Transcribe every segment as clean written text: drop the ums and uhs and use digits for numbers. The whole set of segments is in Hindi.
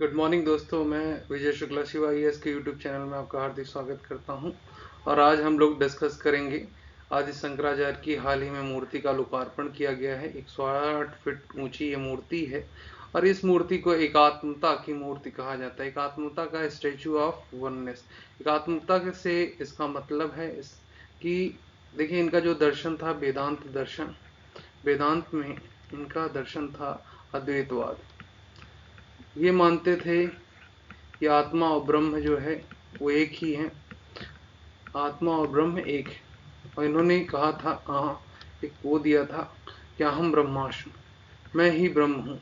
गुड मॉर्निंग दोस्तों, मैं विजय शुक्ला शिवा आईएएस के यूट्यूब चैनल में आपका हार्दिक स्वागत करता हूं। और आज हम लोग डिस्कस करेंगे आदि शंकराचार्य की हाल ही में मूर्ति का लोकार्पण किया गया है। 108 फीट ऊंची ये मूर्ति है और इस मूर्ति को एकात्मता की मूर्ति कहा जाता है। एकात्मता का स्टैचू ऑफ वननेस। एकात्मता से इसका मतलब है कि देखिए, इनका जो दर्शन था वेदांत दर्शन, वेदांत में इनका दर्शन था अद्वैतवाद। ये मानते थे कि आत्मा और ब्रह्म जो है वो एक ही है, आत्मा और ब्रह्म एक है। और इन्होंने कहा था, एक वो दिया था कि अहम ब्रह्मास्मि, मैं ही ब्रह्म हूँ।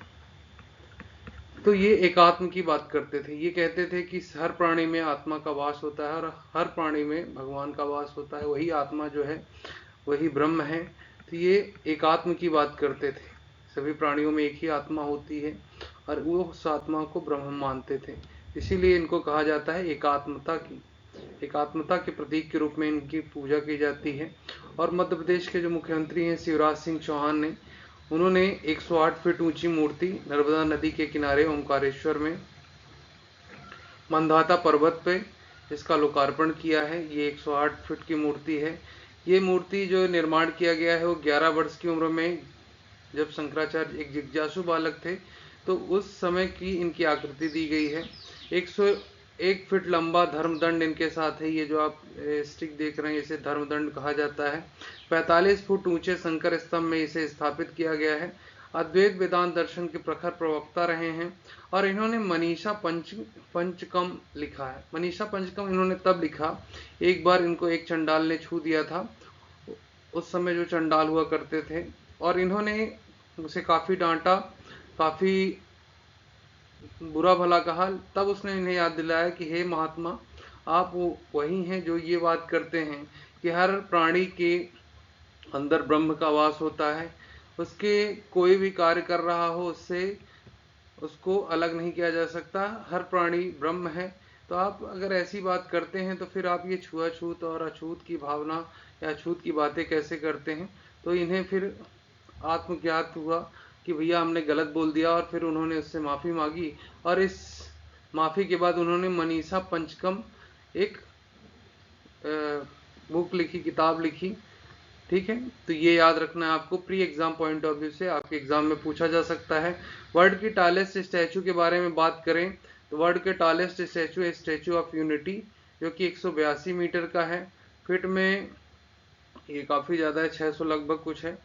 तो ये एकात्म की बात करते थे। ये कहते थे कि हर प्राणी में आत्मा का वास होता है और हर प्राणी में भगवान का वास होता है, वही आत्मा जो है वही ब्रह्म है। तो ये एकात्म की बात करते थे। सभी प्राणियों में एक ही आत्मा होती है और वो उस आत्मा को ब्रह्म मानते थे। इसीलिए इनको कहा जाता है एकात्मता के प्रतीक के रूप में इनकी पूजा की जाती है। और मध्य प्रदेश के जो मुख्यमंत्री हैं शिवराज सिंह चौहान ने, उन्होंने 108 फीट ऊंची मूर्ति नर्मदा नदी के किनारे ओमकारेश्वर में मंदाता पर्वत पे इसका लोकार्पण किया है। ये 108 फीट की मूर्ति है। ये मूर्ति जो निर्माण किया गया है वो 11 वर्ष की उम्र में, जब शंकराचार्य एक जिज्ञासु बालक थे, तो उस समय की इनकी आकृति दी गई है। 101 फीट लंबा धर्मदंड इनके साथ है। ये जो आप स्टिक देख रहे हैं इसे धर्मदंड कहा जाता है। 45 फुट ऊंचे शंकर स्तंभ में इसे स्थापित किया गया है। अद्वैत वेदांत दर्शन के प्रखर प्रवक्ता रहे हैं और इन्होंने मनीषा पंचकम लिखा है। मनीषा पंचकम इन्होंने तब लिखा, एक बार इनको एक चंडाल ने छू दिया था। उस समय जो चंडाल हुआ करते थे और इन्होंने उसे काफी डांटा, काफी बुरा भला कहा। तब उसने इन्हें याद दिलाया कि हे महात्मा, आप वो वही हैं जो ये बात करते हैं कि हर प्राणी के अंदर ब्रह्म का वास होता है, उसके कोई भी कार्य कर रहा हो उससे उसको अलग नहीं किया जा सकता, हर प्राणी ब्रह्म है। तो आप अगर ऐसी बात करते हैं तो फिर आप ये छुआछूत और अछूत की भावना या अछूत की बातें कैसे करते हैं। तो इन्हें फिर आत्मज्ञात हुआ कि भैया हमने गलत बोल दिया और फिर उन्होंने उससे माफ़ी मांगी। और इस माफ़ी के बाद उन्होंने मनीषा पंचकम एक बुक लिखी, किताब लिखी। ठीक है, तो ये याद रखना है आपको। Pre exam point of view से आपके एग्जाम में पूछा जा सकता है। वर्ल्ड की टॉलेस्ट स्टैचू के बारे में बात करें तो वर्ल्ड के टॉलेस्ट स्टैचू है स्टैचू ऑफ यूनिटी, जो कि 182 मीटर का है। फिट में ये काफ़ी ज़्यादा है, 600 लगभग कुछ है।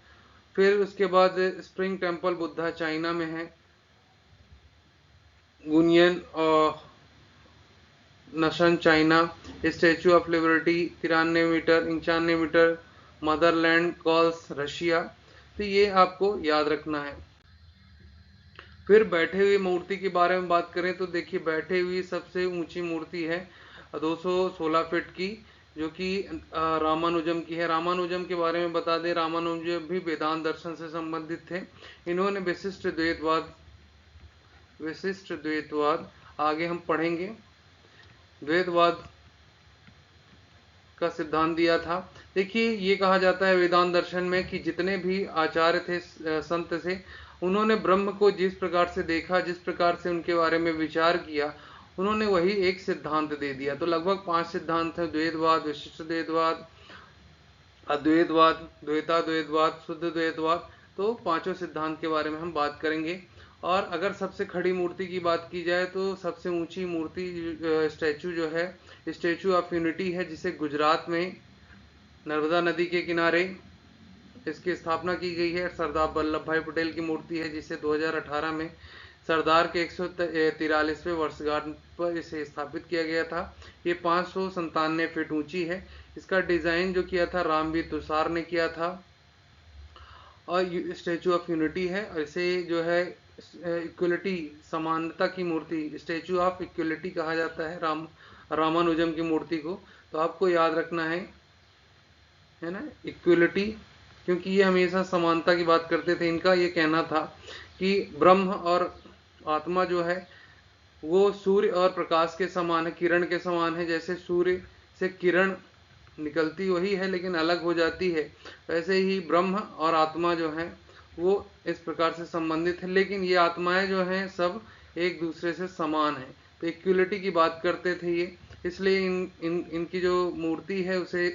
फिर उसके बाद स्प्रिंग टेम्पल बुद्धा चाइना में है। गुनियन और Nanshan China. Statue of Liberty 93 metre Motherland Calls Russia. तो ये आपको याद रखना है। फिर बैठे हुई मूर्ति के बारे में बात करें तो देखिए, बैठे हुई सबसे ऊंची मूर्ति है 216 फीट की, जो कि रामानुजम की है। रामानुजम के बारे में बता दें, रामानुजम भी वेदांत दर्शन से संबंधित थे। इन्होंने विशिष्ट द्वैतवाद आगे हम पढ़ेंगे, द्वैतवाद का सिद्धांत दिया था। देखिए, ये कहा जाता है वेदांत दर्शन में कि जितने भी आचार्य थे संत थे, उन्होंने ब्रह्म को जिस प्रकार से देखा, जिस प्रकार से उनके बारे में विचार किया, उन्होंने वही एक सिद्धांत दे दिया। तो लगभग 5 सिद्धांत है: द्वैतवाद, विशिष्ट द्वैतवाद, अद्वैतवाद, द्वैताद्वैतवाद, शुद्ध द्वैतवाद। तो पांचों सिद्धांत के बारे में हम बात करेंगे। और अगर सबसे खड़ी मूर्ति की बात की जाए तो सबसे ऊंची मूर्ति स्टैचू जो है स्टैचू ऑफ यूनिटी है, जिसे गुजरात में नर्मदा नदी के किनारे इसकी स्थापना की गई है। सरदार वल्लभ भाई पटेल की मूर्ति है, जिसे 2018 में सरदार के 143वें वर्षगांठ पर इसे स्थापित किया गया था। ये 597 फीट ऊंची है। इसका डिजाइन जो किया था रामवीर तुषार ने किया था और स्टैचू ऑफ यूनिटी है। और इसे जो है इक्वलिटी, समानता की मूर्ति, स्टैचू ऑफ इक्वलिटी कहा जाता है रामानुजम की मूर्ति को। तो आपको याद रखना है ना, इक्वलिटी, क्योंकि ये हमेशा समानता की बात करते थे। इनका ये कहना था कि ब्रह्म और आत्मा जो है वो सूर्य और प्रकाश के समान है, किरण के समान है। जैसे सूर्य से किरण निकलती वही है लेकिन अलग हो जाती है, वैसे ही ब्रह्म और आत्मा जो है वो इस प्रकार से संबंधित है। लेकिन ये आत्माएं जो हैं सब एक दूसरे से समान है। तो इक्वलिटी की बात करते थे ये, इसलिए इनकी जो मूर्ति है उसे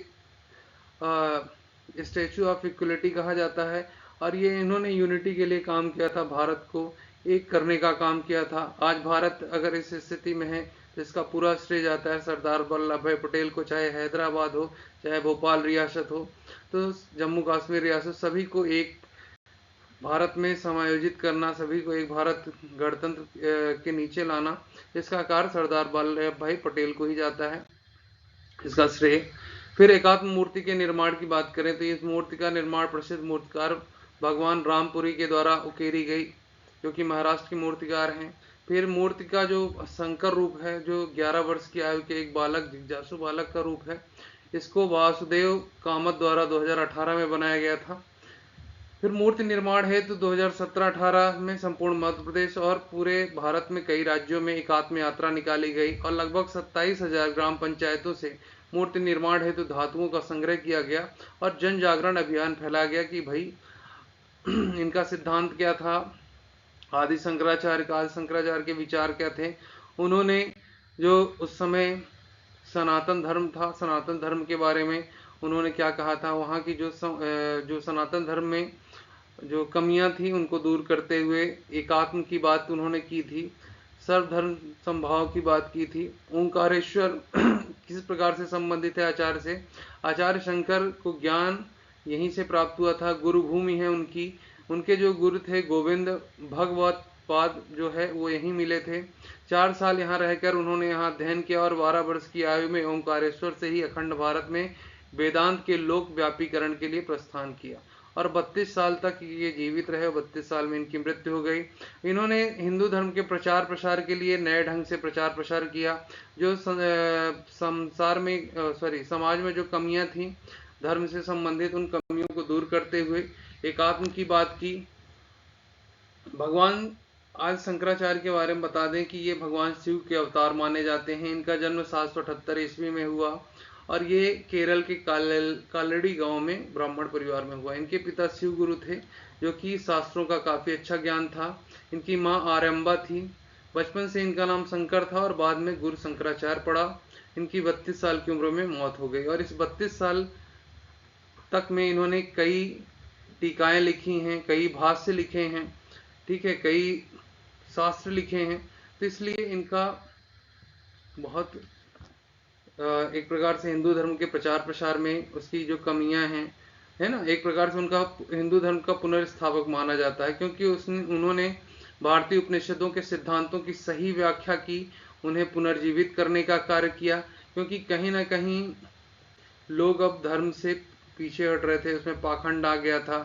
स्टैचू ऑफ इक्वलिटी कहा जाता है। और ये इन्होंने यूनिटी के लिए काम किया था, भारत को एक करने का काम किया था। आज भारत अगर इस स्थिति में है तो इसका पूरा श्रेय जाता है सरदार वल्लभ भाई पटेल को, चाहे हैदराबाद हो, चाहे भोपाल रियासत हो, तो जम्मू कश्मीर रियासत, सभी को एक भारत में समायोजित करना, सभी को एक भारत गणतंत्र के नीचे लाना, इसका कार्य सरदार वल्लभ भाई पटेल को ही जाता है, इसका श्रेय। फिर एकात्म मूर्ति के निर्माण की बात करें तो इस मूर्ति का निर्माण प्रसिद्ध मूर्तिकार भगवान रामपुरी के द्वारा उकेरी गई, जो कि महाराष्ट्र की मूर्तिकार हैं। फिर मूर्ति का जो शंकर रूप है, जो 11 वर्ष की आयु के एक बालक, जिज्ञासु बालक का रूप है, इसको वासुदेव कामत द्वारा 2018 में बनाया गया था। फिर मूर्ति निर्माण हेतु 2017-18 में संपूर्ण मध्य प्रदेश और पूरे भारत में कई राज्यों में एकात्म यात्रा निकाली गई और लगभग 27,000 ग्राम पंचायतों से मूर्ति निर्माण हेतु धातुओं का संग्रह किया गया और जन जागरण अभियान फैलाया गया कि भाई इनका सिद्धांत क्या था, आदि शंकराचार्य के विचार क्या थे। उन्होंने जो उस समय सनातन धर्म था, सनातन धर्म के बारे में उन्होंने क्या कहा था, वहाँ की जो सनातन धर्म में जो कमियां थी उनको दूर करते हुए एकात्म की बात उन्होंने की थी, सर्वधर्म संभाव की बात की थी। ओंकारेश्वर किस प्रकार से संबंधित है आचार्य से, आचार्य शंकर को ज्ञान यहीं से प्राप्त हुआ था, गुरु भूमि है उनकी, उनके जो गुरु थे गोविंद भगवत पाद जो है वो यहीं मिले थे। 4 साल यहाँ रहकर उन्होंने यहाँ अध्ययन किया और 12 वर्ष की आयु में ओंकारेश्वर से ही अखंड भारत में वेदांत के लोक व्यापीकरण के लिए प्रस्थान किया और 32 साल तक ये जीवित रहे। 32 साल में इनकी मृत्यु हो गई। इन्होंने हिंदू धर्म के प्रचार प्रसार के लिए नए ढंग से प्रचार प्रसार किया, जो समाज में जो कमियां थी धर्म से संबंधित, उन कमियों को दूर करते हुए एकात्म की बात की। भगवान आज शंकराचार्य के बारे में बता दें कि ये भगवान शिव के अवतार माने जाते हैं। इनका जन्म 778 ईस्वी में हुआ और ये केरल के कालड़ी गांव में ब्राह्मण परिवार में हुआ। इनके पिता शिव गुरु थे, जो कि शास्त्रों का काफी अच्छा ज्ञान था। इनकी माँ आरंबा थी। बचपन से इनका नाम शंकर था और बाद में गुरु शंकराचार्य पड़ा। इनकी 32 साल की उम्र में मौत हो गई और इस 32 साल तक में इन्होंने कई टीकाएं लिखी हैं, कई भाष्य लिखे हैं, ठीक है, कई शास्त्र लिखे हैं। तो इसलिए इनका बहुत एक प्रकार से हिंदू धर्म के प्रचार प्रसार में उसकी जो कमियां हैं, है ना, एक प्रकार से उनका हिंदू धर्म का पुनर्स्थापक माना जाता है, क्योंकि उन्होंने भारतीय उपनिषदों के सिद्धांतों की सही व्याख्या की, उन्हें पुनर्जीवित करने का कार्य किया। क्योंकि कहीं ना कहीं लोग अब धर्म से पीछे हट रहे थे, उसमें पाखंड आ गया था,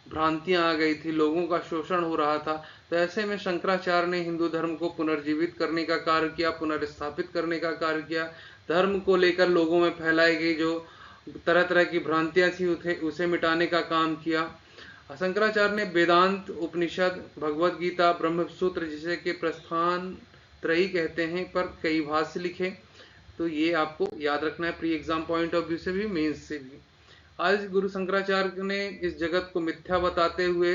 भ्रांतियां आ गई थी, लोगों का शोषण हो रहा था। तो ऐसे में शंकराचार्य ने हिंदू धर्म को पुनर्जीवित करने का कार्य किया, पुनर्स्थापित करने का कार्य किया। धर्म को लेकर लोगों में फैलाई गई जो तरह तरह की भ्रांतियां थी उसे मिटाने का काम किया। शंकराचार्य ने वेदांत, उपनिषद, भगवत गीता, ब्रह्मसूत्र, जिसे के प्रस्थान त्रयी कहते हैं, पर कई भाष्य लिखे। तो ये आपको याद रखना है, pre exam point of view से भी, मेंस से भी। आज गुरु शंकराचार्य ने इस जगत को मिथ्या बताते हुए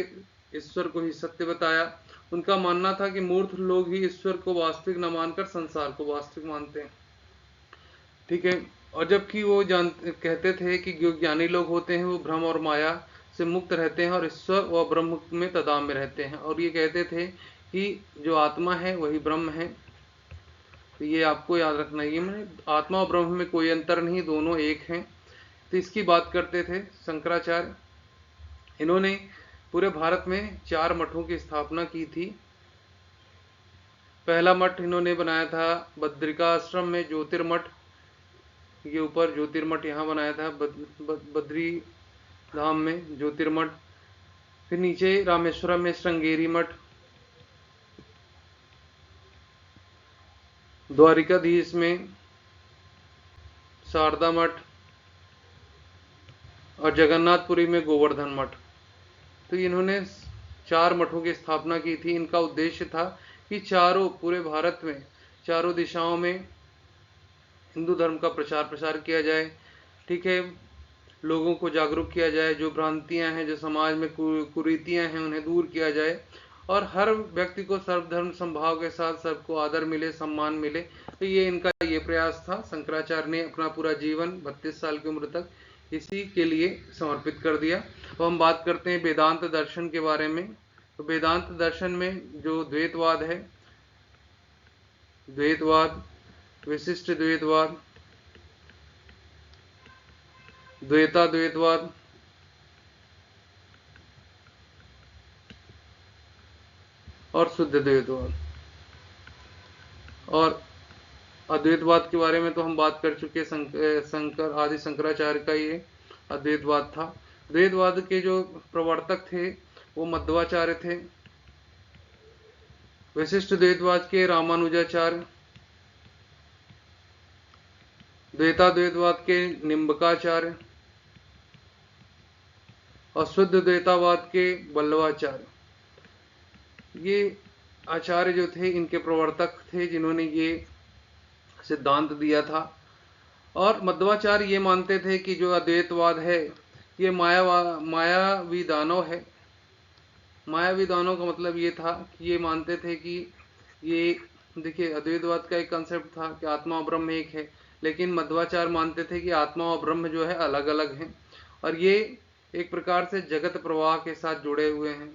ईश्वर को ही सत्य बताया। उनका मानना था कि मूर्ख लोग ही ईश्वर को वास्तविक न मानकर संसार को वास्तविक मानते हैं, ठीक है। और जबकि वो कहते थे कि जो ज्ञानी लोग होते हैं वो भ्रम और माया से मुक्त रहते हैं और ईश्वर व ब्रह्म में तदाम में रहते हैं। और ये कहते थे कि जो आत्मा है वही ब्रह्म है। तो ये आपको याद रखना है, ये आत्मा और ब्रह्म में कोई अंतर नहीं, दोनों एक हैं। तो इसकी बात करते थे शंकराचार्य। इन्होंने पूरे भारत में 4 मठों की स्थापना की थी। पहला मठ इन्होंने बनाया था बद्रिका आश्रम में, ज्योतिर्मठ, ये ऊपर ज्योतिर्मठ यहाँ बनाया था बद्री धाम में ज्योतिर्मठ। फिर नीचे रामेश्वरम में श्रृंगेरी मठ, द्वारिकाधीश में शारदा मठ और जगन्नाथपुरी में गोवर्धन मठ। तो इन्होंने 4 मठों की स्थापना की थी। इनका उद्देश्य था कि चारों पूरे भारत में चारों दिशाओं में हिंदू धर्म का प्रचार प्रसार किया जाए, ठीक है, लोगों को जागरूक किया जाए, जो भ्रांतियां हैं, जो समाज में कुरीतियां हैं, उन्हें दूर किया जाए और हर व्यक्ति को सर्वधर्म समभाव के साथ सबको आदर मिले, सम्मान मिले। तो ये इनका ये प्रयास था। शंकराचार्य ने अपना पूरा जीवन 32 साल की उम्र तक इसी के लिए समर्पित कर दिया। तो हम बात करते हैं वेदांत दर्शन के बारे में। तो वेदांत दर्शन में जो द्वैतवाद है, द्वैतवाद, विशिष्ट द्वैतवाद, द्वैतवाद और शुद्ध द्वैतवाद, और अद्वैतवाद के बारे में तो हम बात कर चुके। शंकर आदि शंकराचार्य का ये अद्वैतवाद था। द्वैतवाद के जो प्रवर्तक थे वो मध्वाचार्य थे। विशिष्ट द्वैतवाद के रामानुजाचार्य, द्वैतवाद के निम्बकाचार्य और शुद्ध द्वैतवाद के वल्लभाचार्य। ये आचार्य जो थे इनके प्रवर्तक थे जिन्होंने ये सिद्धांत दिया था। और मध्वाचार्य ये मानते थे कि जो अद्वैतवाद है ये मायावी दानव है। मायावी दानव का मतलब ये था कि ये मानते थे कि ये, देखिए, अद्वैतवाद का एक कंसेप्ट था कि आत्मा और ब्रह्म एक है, लेकिन मध्वाचार्य मानते थे कि आत्मा और ब्रह्म जो है अलग अलग हैं और ये एक प्रकार से जगत प्रवाह के साथ जुड़े हुए हैं।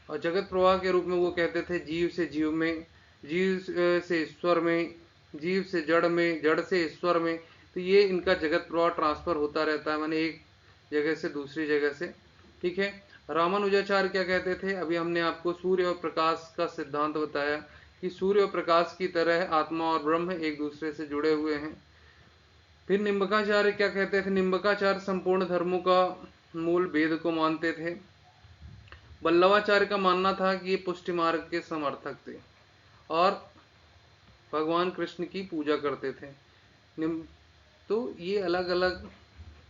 और जगत प्रवाह के रूप में वो कहते थे जीव से जीव में, जीव से ईश्वर में, जीव से जड़ में, जड़ से ईश्वर में। तो ये इनका जगत प्रवाह ट्रांसफर होता रहता है, माने एक जगह से दूसरी जगह से। ठीक है। रामानुजाचार्य क्या कहते थे? अभी हमने आपको सूर्य और प्रकाश का सिद्धांत बताया कि सूर्य और प्रकाश की तरह आत्मा और ब्रह्म एक दूसरे से जुड़े हुए हैं। फिर निम्बकाचार्य क्या कहते थे? निम्बकाचार्य संपूर्ण धर्मों का मूल वेद को मानते थे। वल्लभाचार्य का मानना था कि ये पुष्टि मार्ग के समर्थक थे और भगवान कृष्ण की पूजा करते थे। तो ये अलग अलग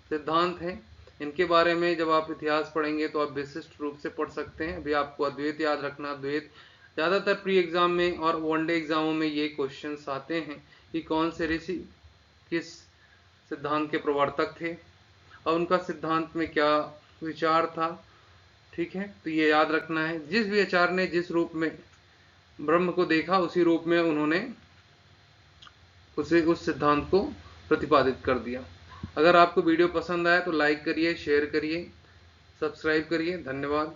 सिद्धांत हैं। इनके बारे में जब आप इतिहास पढ़ेंगे तो आप विशिष्ट रूप से पढ़ सकते हैं। अभी आपको अद्वैत याद रखना। अद्वैत ज़्यादातर प्री एग्जाम में और वनडे एग्जामों में ये क्वेश्चंस आते हैं कि कौन से ऋषि किस सिद्धांत के प्रवर्तक थे और उनका सिद्धांत में क्या विचार था। ठीक है, तो ये याद रखना है। जिस भी आचार्य ने जिस रूप में ब्रह्म को देखा उसी रूप में उन्होंने उस सिद्धांत को प्रतिपादित कर दिया। अगर आपको वीडियो पसंद आया तो लाइक करिए, शेयर करिए, सब्सक्राइब करिए। धन्यवाद।